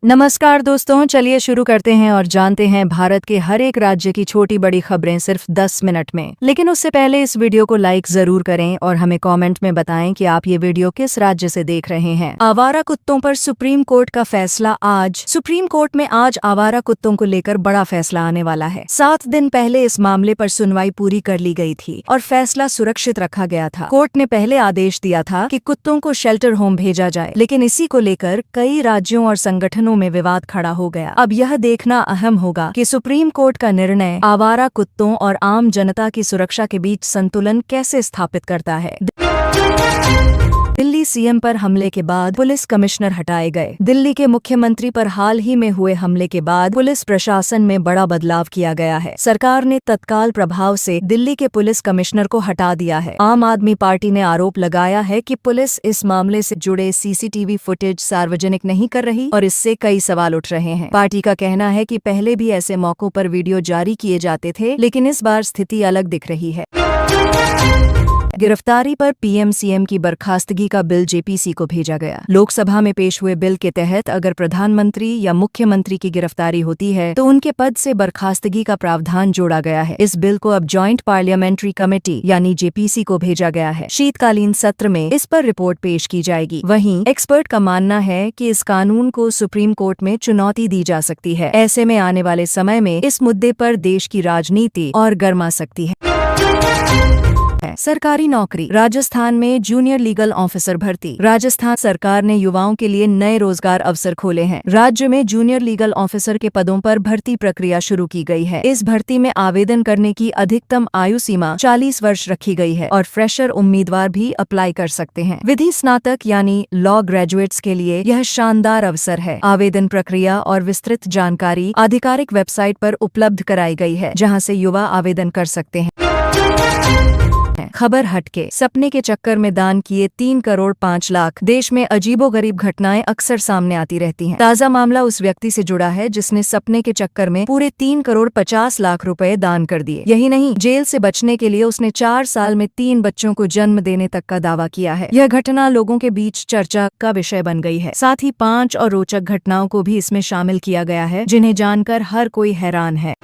नमस्कार दोस्तों, चलिए शुरू करते हैं और जानते हैं भारत के हर एक राज्य की छोटी बड़ी खबरें सिर्फ 10 मिनट में। लेकिन उससे पहले इस वीडियो को लाइक जरूर करें और हमें कमेंट में बताएं कि आप ये वीडियो किस राज्य से देख रहे हैं। आवारा कुत्तों पर सुप्रीम कोर्ट का फैसला आज। सुप्रीम कोर्ट में आज आवारा कुत्तों को लेकर बड़ा फैसला आने वाला है। 7 दिन पहले इस मामले पर सुनवाई पूरी कर ली गई थी और फैसला सुरक्षित रखा गया था। कोर्ट ने पहले आदेश दिया था कि कुत्तों को शेल्टर होम भेजा जाए, लेकिन इसी को लेकर कई राज्यों और संगठनों में विवाद खड़ा हो गया। अब यह देखना अहम होगा कि सुप्रीम कोर्ट का निर्णय आवारा कुत्तों और आम जनता की सुरक्षा के बीच संतुलन कैसे स्थापित करता है। दिल्ली सीएम पर हमले के बाद पुलिस कमिश्नर हटाए गए। दिल्ली के मुख्यमंत्री पर हाल ही में हुए हमले के बाद पुलिस प्रशासन में बड़ा बदलाव किया गया है। सरकार ने तत्काल प्रभाव से दिल्ली के पुलिस कमिश्नर को हटा दिया है। आम आदमी पार्टी ने आरोप लगाया है कि पुलिस इस मामले से जुड़े सीसीटीवी फुटेज सार्वजनिक नहीं कर रही और इससे कई सवाल उठ रहे हैं। पार्टी का कहना है कि पहले भी ऐसे मौकों पर वीडियो जारी किए जाते थे, लेकिन इस बार स्थिति अलग दिख रही है। गिरफ्तारी पर पीएम सीएम की बर्खास्तगी का बिल जेपीसी को भेजा गया। लोकसभा में पेश हुए बिल के तहत अगर प्रधानमंत्री या मुख्यमंत्री की गिरफ्तारी होती है तो उनके पद से बर्खास्तगी का प्रावधान जोड़ा गया है। इस बिल को अब जॉइंट पार्लियामेंट्री कमेटी यानी जेपीसी को भेजा गया है। शीतकालीन सत्र में इस पर रिपोर्ट पेश की जाएगी। वहीं एक्सपर्ट का मानना है कि इस कानून को सुप्रीम कोर्ट में चुनौती दी जा सकती है। ऐसे में आने वाले समय में इस मुद्दे पर देश की राजनीति और गर्मा सकती है। सरकारी नौकरी। राजस्थान में जूनियर लीगल ऑफिसर भर्ती। राजस्थान सरकार ने युवाओं के लिए नए रोजगार अवसर खोले हैं। राज्य में जूनियर लीगल ऑफिसर के पदों पर भर्ती प्रक्रिया शुरू की गई है। इस भर्ती में आवेदन करने की अधिकतम आयु सीमा 40 वर्ष रखी गई है और फ्रेशर उम्मीदवार भी अप्लाई कर सकते हैं। विधि स्नातक यानी लॉ ग्रेजुएट्स के लिए यह शानदार अवसर है। आवेदन प्रक्रिया और विस्तृत जानकारी आधिकारिक वेबसाइट पर उपलब्ध कराई गई है, जहां से युवा आवेदन कर सकते हैं। खबर हटके। सपने के चक्कर में दान किए 3 करोड़ 5 लाख। देश में अजीबोगरीब घटनाएं अक्सर सामने आती रहती हैं। ताजा मामला उस व्यक्ति से जुड़ा है जिसने सपने के चक्कर में पूरे 3 करोड़ 50 लाख रुपए दान कर दिए। यही नहीं, जेल से बचने के लिए उसने 4 साल में 3 बच्चों को जन्म देने तक का दावा किया है। यह घटना लोगों के बीच चर्चा का विषय बन गई है। साथ ही 5 और रोचक घटनाओं को भी इसमें शामिल किया गया है, जिन्हें जानकर हर कोई हैरान है।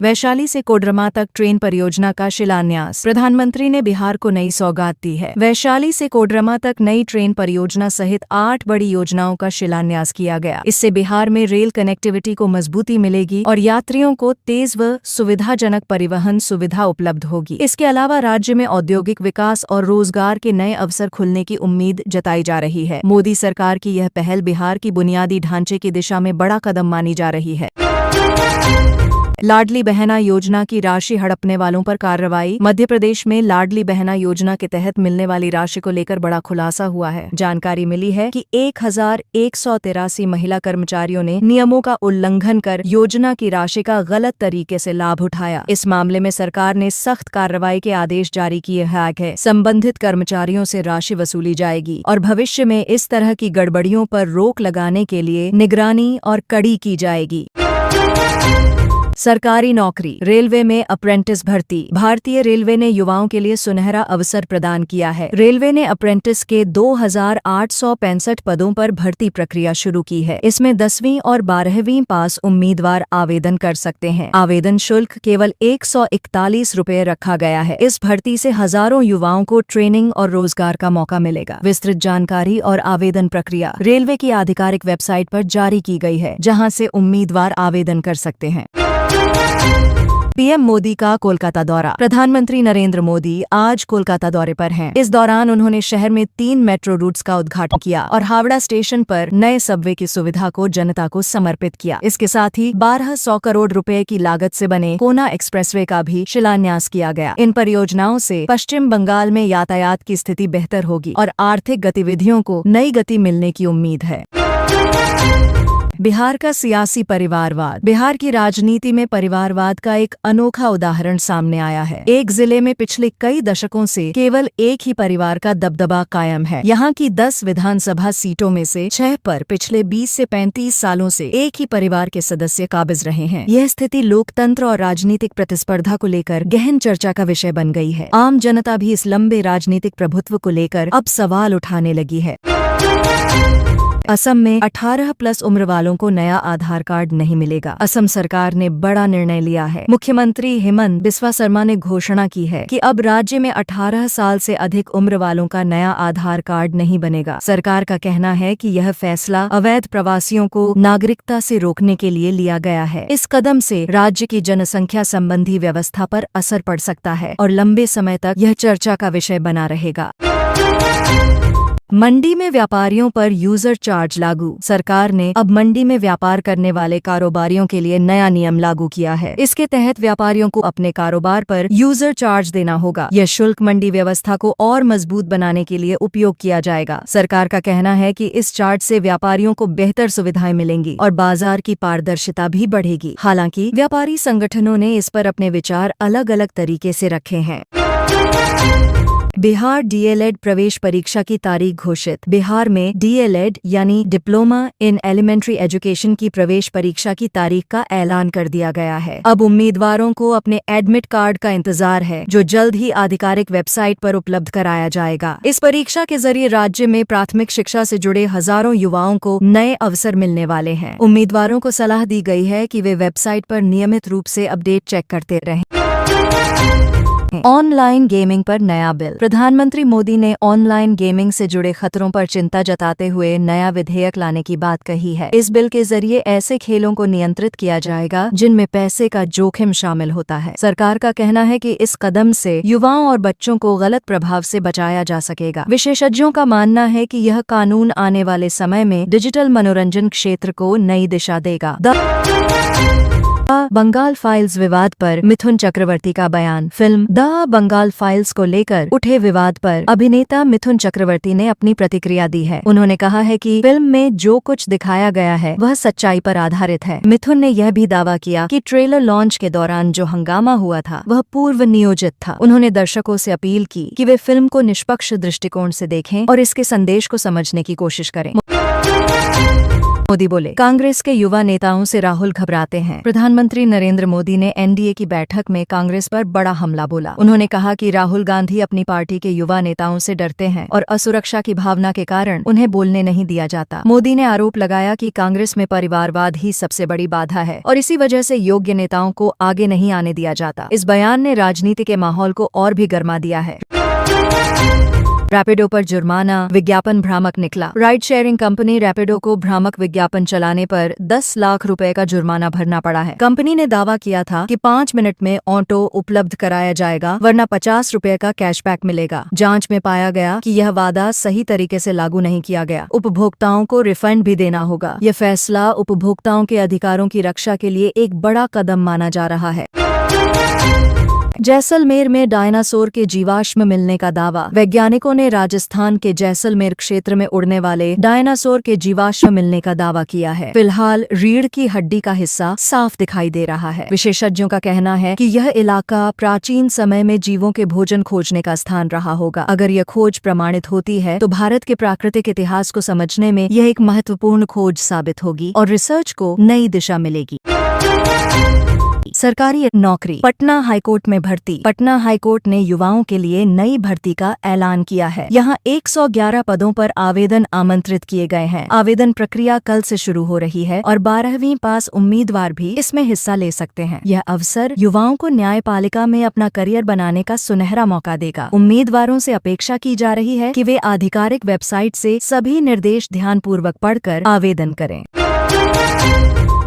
वैशाली से कोडरमा तक ट्रेन परियोजना का शिलान्यास। प्रधानमंत्री ने बिहार को नई सौगात दी है। वैशाली से कोडरमा तक नई ट्रेन परियोजना सहित 8 बड़ी योजनाओं का शिलान्यास किया गया। इससे बिहार में रेल कनेक्टिविटी को मजबूती मिलेगी और यात्रियों को तेज व सुविधाजनक परिवहन सुविधा उपलब्ध होगी। इसके अलावा राज्य में औद्योगिक विकास और रोजगार के नए अवसर खुलने की उम्मीद जताई जा रही है। मोदी सरकार की यह पहल बिहार की बुनियादी ढांचे की दिशा में बड़ा कदम मानी जा रही है। लाडली बहना योजना की राशि हड़पने वालों पर कार्रवाई। मध्य प्रदेश में लाडली बहना योजना के तहत मिलने वाली राशि को लेकर बड़ा खुलासा हुआ है। जानकारी मिली है कि 1183 महिला कर्मचारियों ने नियमों का उल्लंघन कर योजना की राशि का गलत तरीके से लाभ उठाया। इस मामले में सरकार ने सख्त कार्रवाई के आदेश जारी किए हैं। संबंधित कर्मचारियों से राशि वसूली जाएगी और भविष्य में इस तरह की गड़बड़ियों पर रोक लगाने के लिए निगरानी और कड़ी की जाएगी। सरकारी नौकरी। रेलवे में अप्रेंटिस भर्ती। भारतीय रेलवे ने युवाओं के लिए सुनहरा अवसर प्रदान किया है। रेलवे ने अप्रेंटिस के 2865 पदों पर भर्ती प्रक्रिया शुरू की है। इसमें 10वीं और 12वीं पास उम्मीदवार आवेदन कर सकते हैं। आवेदन शुल्क केवल 141 रुपये रखा गया है। इस भर्ती से हजारों युवाओं को ट्रेनिंग और रोजगार का मौका मिलेगा। विस्तृत जानकारी और आवेदन प्रक्रिया रेलवे की आधिकारिक वेबसाइट पर जारी की गई है, जहां से उम्मीदवार आवेदन कर सकते हैं। पीएम मोदी का कोलकाता दौरा। प्रधानमंत्री नरेंद्र मोदी आज कोलकाता दौरे पर हैं। इस दौरान उन्होंने शहर में 3 मेट्रो रूट्स का उद्घाटन किया और हावड़ा स्टेशन पर नए सबवे की सुविधा को जनता को समर्पित किया। इसके साथ ही 1200 करोड़ रुपए की लागत से बने कोना एक्सप्रेसवे का भी शिलान्यास किया गया। इन परियोजनाओं से पश्चिम बंगाल में यातायात की स्थिति बेहतर होगी और आर्थिक गतिविधियों को नई गति मिलने की उम्मीद है। बिहार का सियासी परिवारवाद। बिहार की राजनीति में परिवारवाद का एक अनोखा उदाहरण सामने आया है। एक जिले में पिछले कई दशकों से केवल एक ही परिवार का दबदबा कायम है। यहाँ की 10 विधानसभा सीटों में से 6 पर पिछले 20 से 35 सालों से एक ही परिवार के सदस्य काबिज रहे हैं। यह स्थिति लोकतंत्र और राजनीतिक प्रतिस्पर्धा को लेकर गहन चर्चा का विषय बन गई है। आम जनता भी इस लंबे राजनीतिक प्रभुत्व को लेकर अब सवाल उठाने लगी है। असम में 18+ उम्र वालों को नया आधार कार्ड नहीं मिलेगा। असम सरकार ने बड़ा निर्णय लिया है। मुख्यमंत्री हेमंत बिस्वा शर्मा ने घोषणा की है कि अब राज्य में 18 साल से अधिक उम्र वालों का नया आधार कार्ड नहीं बनेगा। सरकार का कहना है कि यह फैसला अवैध प्रवासियों को नागरिकता से रोकने के लिए लिया गया है। इस कदम से राज्य की जनसंख्या संबंधी व्यवस्था पर असर पड़ सकता है और लंबे समय तक यह चर्चा का विषय बना रहेगा। मंडी में व्यापारियों पर यूजर चार्ज लागू। सरकार ने अब मंडी में व्यापार करने वाले कारोबारियों के लिए नया नियम लागू किया है। इसके तहत व्यापारियों को अपने कारोबार पर यूजर चार्ज देना होगा। यह शुल्क मंडी व्यवस्था को और मजबूत बनाने के लिए उपयोग किया जाएगा। सरकार का कहना है कि इस चार्ज से व्यापारियों को बेहतर सुविधाएं मिलेंगी और बाजार की पारदर्शिता भी बढ़ेगी। हालांकि व्यापारी संगठनों ने इस पर अपने विचार अलग अलग तरीके से रखे हैं। बिहार डीएलएड प्रवेश परीक्षा की तारीख घोषित। बिहार में डीएलएड यानी डिप्लोमा इन एलिमेंट्री एजुकेशन की प्रवेश परीक्षा की तारीख का ऐलान कर दिया गया है। अब उम्मीदवारों को अपने एडमिट कार्ड का इंतजार है, जो जल्द ही आधिकारिक वेबसाइट पर उपलब्ध कराया जाएगा। इस परीक्षा के जरिए राज्य में प्राथमिक शिक्षा से जुड़े हजारों युवाओं को नए अवसर मिलने वाले हैं। उम्मीदवारों को सलाह दी गई है कि वे वेबसाइट पर नियमित रूप से अपडेट चेक करते रहें। ऑनलाइन गेमिंग पर नया बिल। प्रधानमंत्री मोदी ने ऑनलाइन गेमिंग से जुड़े खतरों पर चिंता जताते हुए नया विधेयक लाने की बात कही है। इस बिल के जरिए ऐसे खेलों को नियंत्रित किया जाएगा जिनमें पैसे का जोखिम शामिल होता है। सरकार का कहना है कि इस कदम से युवाओं और बच्चों को गलत प्रभाव से बचाया जा सकेगा। विशेषज्ञों का मानना है कि यह कानून आने वाले समय में डिजिटल मनोरंजन क्षेत्र को नई दिशा देगा। बंगाल फाइल्स विवाद पर मिथुन चक्रवर्ती का बयान। फिल्म द बंगाल फाइल्स को लेकर उठे विवाद पर अभिनेता मिथुन चक्रवर्ती ने अपनी प्रतिक्रिया दी है। उन्होंने कहा है कि फिल्म में जो कुछ दिखाया गया है वह सच्चाई पर आधारित है। मिथुन ने यह भी दावा किया कि ट्रेलर लॉन्च के दौरान जो हंगामा हुआ था वह पूर्व नियोजित था। उन्होंने दर्शकों से अपील की कि वे फिल्म को निष्पक्ष दृष्टिकोण से देखें और इसके संदेश को समझने की कोशिश करें। मोदी बोले, कांग्रेस के युवा नेताओं से राहुल घबराते हैं। प्रधानमंत्री नरेंद्र मोदी ने एनडीए की बैठक में कांग्रेस पर बड़ा हमला बोला। उन्होंने कहा कि राहुल गांधी अपनी पार्टी के युवा नेताओं से डरते हैं और असुरक्षा की भावना के कारण उन्हें बोलने नहीं दिया जाता। मोदी ने आरोप लगाया कि कांग्रेस में परिवारवाद ही सबसे बड़ी बाधा है और इसी वजह से योग्य नेताओं को आगे नहीं आने दिया जाता। इस बयान ने राजनीति के माहौल को और भी गर्मा दिया है। रैपिडो पर जुर्माना, विज्ञापन भ्रामक निकला। राइड शेयरिंग कंपनी रैपिडो को भ्रामक विज्ञापन चलाने पर 10 लाख रुपए का जुर्माना भरना पड़ा है। कंपनी ने दावा किया था कि 5 मिनट में ऑटो उपलब्ध कराया जाएगा, वरना 50 रुपए का कैशबैक मिलेगा। जांच में पाया गया कि यह वादा सही तरीके से लागू नहीं किया गया। उपभोक्ताओं को रिफंड भी देना होगा। यह फैसला उपभोक्ताओं के अधिकारों की रक्षा के लिए एक बड़ा कदम माना जा रहा है। जैसलमेर में डायनासोर के जीवाश्म मिलने का दावा। वैज्ञानिकों ने राजस्थान के जैसलमेर क्षेत्र में उड़ने वाले डायनासोर के जीवाश्म मिलने का दावा किया है। फिलहाल रीढ़ की हड्डी का हिस्सा साफ दिखाई दे रहा है। विशेषज्ञों का कहना है कि यह इलाका प्राचीन समय में जीवों के भोजन खोजने का स्थान रहा होगा। अगर यह खोज प्रमाणित होती है तो भारत के प्राकृतिक इतिहास को समझने में यह एक महत्वपूर्ण खोज साबित होगी और रिसर्च को नई दिशा मिलेगी। सरकारी नौकरी। पटना हाईकोर्ट में भर्ती। पटना हाईकोर्ट ने युवाओं के लिए नई भर्ती का ऐलान किया है। यहाँ 111 पदों पर आवेदन आमंत्रित किए गए हैं। आवेदन प्रक्रिया कल से शुरू हो रही है और 12वीं पास उम्मीदवार भी इसमें हिस्सा ले सकते हैं। यह अवसर युवाओं को न्यायपालिका में अपना करियर बनाने का सुनहरा मौका देगा। उम्मीदवारों से अपेक्षा की जा रही है कि वे आधिकारिक वेबसाइट से सभी निर्देश ध्यानपूर्वक पढ़कर आवेदन करें।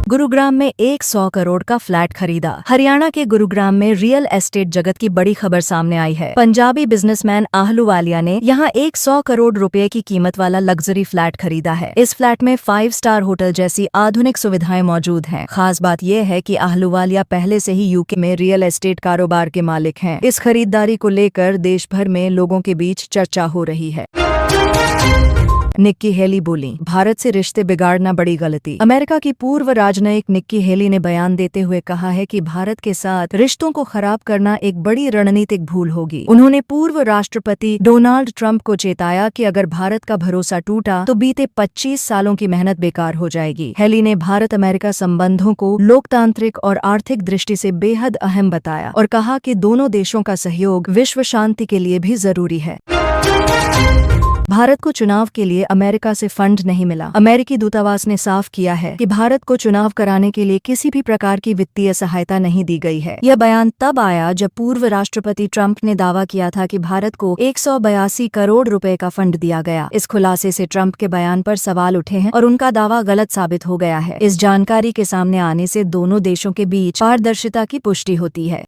गुरुग्राम में 100 करोड़ का फ्लैट खरीदा। हरियाणा के गुरुग्राम में रियल एस्टेट जगत की बड़ी खबर सामने आई है। पंजाबी बिजनेसमैन आहलूवालिया ने यहाँ 100 करोड़ रुपए की कीमत वाला लग्जरी फ्लैट खरीदा है। इस फ्लैट में 5 स्टार होटल जैसी आधुनिक सुविधाएं मौजूद हैं। खास बात यह है कि आहलूवालिया पहले से ही यूके में रियल एस्टेट कारोबार के मालिक हैं। इस खरीदारी को लेकर देश भर में लोगों के बीच चर्चा हो रही है। निक्की हेली बोली, भारत से रिश्ते बिगाड़ना बड़ी गलती। अमेरिका की पूर्व राजनयिक निक्की हेली ने बयान देते हुए कहा है कि भारत के साथ रिश्तों को खराब करना एक बड़ी रणनीतिक भूल होगी। उन्होंने पूर्व राष्ट्रपति डोनाल्ड ट्रंप को चेताया कि अगर भारत का भरोसा टूटा तो बीते 25 सालों की मेहनत बेकार हो जाएगी। हेली ने भारत अमेरिका संबंधों को लोकतांत्रिक और आर्थिक दृष्टि से बेहद अहम बताया और कहा कि दोनों देशों का सहयोग विश्व शांति के लिए भी जरूरी है। भारत को चुनाव के लिए अमेरिका से फंड नहीं मिला। अमेरिकी दूतावास ने साफ किया है कि भारत को चुनाव कराने के लिए किसी भी प्रकार की वित्तीय सहायता नहीं दी गई है। यह बयान तब आया जब पूर्व राष्ट्रपति ट्रंप ने दावा किया था कि भारत को 182 करोड़ रुपए का फंड दिया गया। इस खुलासे से ट्रंप के बयान पर सवाल उठे हैं और उनका दावा गलत साबित हो गया है। इस जानकारी के सामने आने से दोनों देशों के बीच पारदर्शिता की पुष्टि होती है।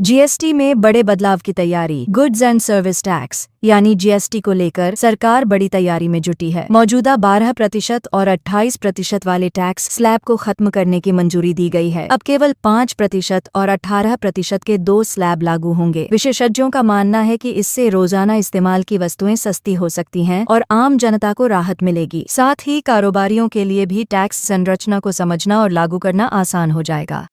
जीएसटी में बड़े बदलाव की तैयारी। गुड्स एंड सर्विस टैक्स यानी जीएसटी को लेकर सरकार बड़ी तैयारी में जुटी है। मौजूदा 12% और 28% वाले टैक्स स्लैब को खत्म करने की मंजूरी दी गई है। अब केवल 5% और 18% के 2 स्लैब लागू होंगे। विशेषज्ञों का मानना है कि इससे रोजाना इस्तेमाल की वस्तुएं सस्ती हो सकती हैं और आम जनता को राहत मिलेगी। साथ ही कारोबारियों के लिए भी टैक्स संरचना को समझना और लागू करना आसान हो जाएगा।